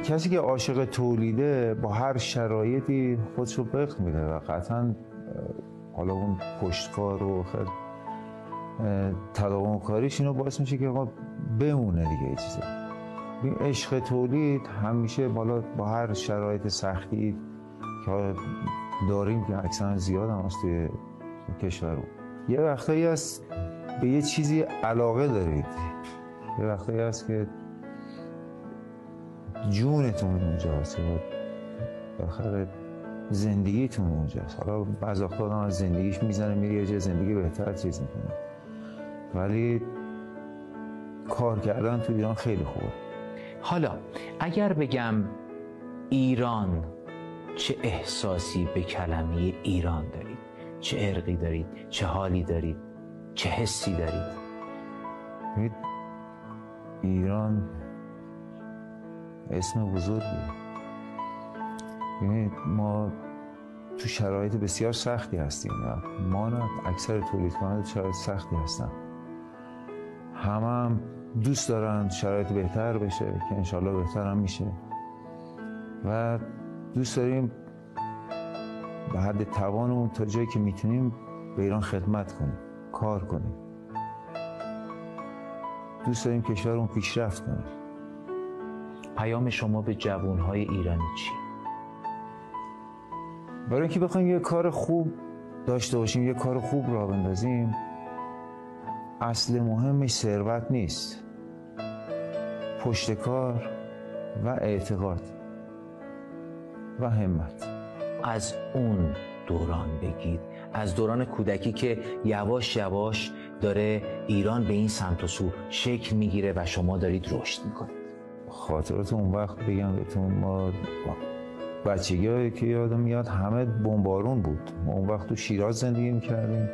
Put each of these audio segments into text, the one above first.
کسی که عاشق تولیده با هر شرایطی خودشو بخ میده و قطعا حالا اون پشتکار و تداوم کاریش اینو باعث میشه که آقا بمونه دیگه. این چیزه این عشق تولید همیشه بالا با هر شرایط سختی که داریم که اکثرا زیاد هم هست توی کشورمون. یه وقتایی هست به یه چیزی علاقه دارید، یه وقتایی هست که جونتون اونجاست، بالاخره زندگیتون اونجاست. حالا بعضی وقتا آدم از زندگیش میزنه میره یه جای زندگی بهتر چیز میکنه، ولی کار کردن تو ایران خیلی خوبه. حالا اگر بگم ایران، چه احساسی به کلمه ایران دارید؟ چه ارقی دارید؟ چه حالی دارید؟ چه حسی دارید؟ ایران اسم بزرگیه. ما تو شرایط بسیار سختی هستیم و ما نه اکثر تولید کننده شرایط سختی هستن. هم دوست دارن شرایط بهتر بشه که انشالله بهتر هم میشه و دوست داریم به حد توانمون تا جایی که میتونیم به ایران خدمت کنیم، کار کنیم. دوست داریم کشورمون پیشرفت کنه. پیام شما به جوانهای ایرانی چی؟ برای اینکه بخوایم یه کار خوب داشته باشیم، یه کار خوب راه بندازیم، اصل مهمش ثروت نیست، پشت کار و اعتقاد و همت. از اون دوران بگید، از دوران کودکی که یواش یواش داره ایران به این سمت و سو شکل میگیره و شما دارید رشد میکنید. خاطرات اون وقت بگم بهتون، ما بچگی که یادم میاد همه بمبارون بود. ما اون وقت تو شیراز زندگی میکردیم،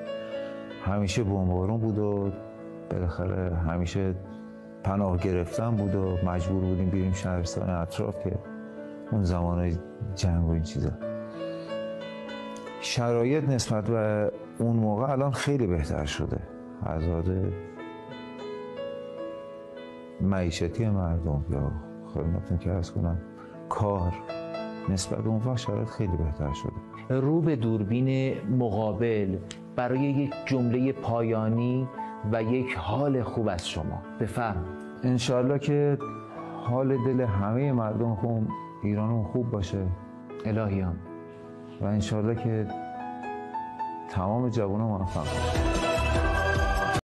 همیشه بمبارون بود و بالاخره همیشه پناه گرفتن بود و مجبور بودیم بریم شهرستان اطراف که اون زمانه جنگ و این چیزا. شرایط نسبت به اون موقع الان خیلی بهتر شده. ازاد معیشتی مردم یا خدمتتون که عرض کنم کار نسبت به اون وقت شرایط خیلی بهتر شده. رو به دوربین مقابل برای یک جمله پایانی و یک حال خوب از شما بفرمایید. انشالله که حال دل همه مردم خوب ایرانمون خوب باشه الهیان، و انشالله که تمام جوانان موفق باشن.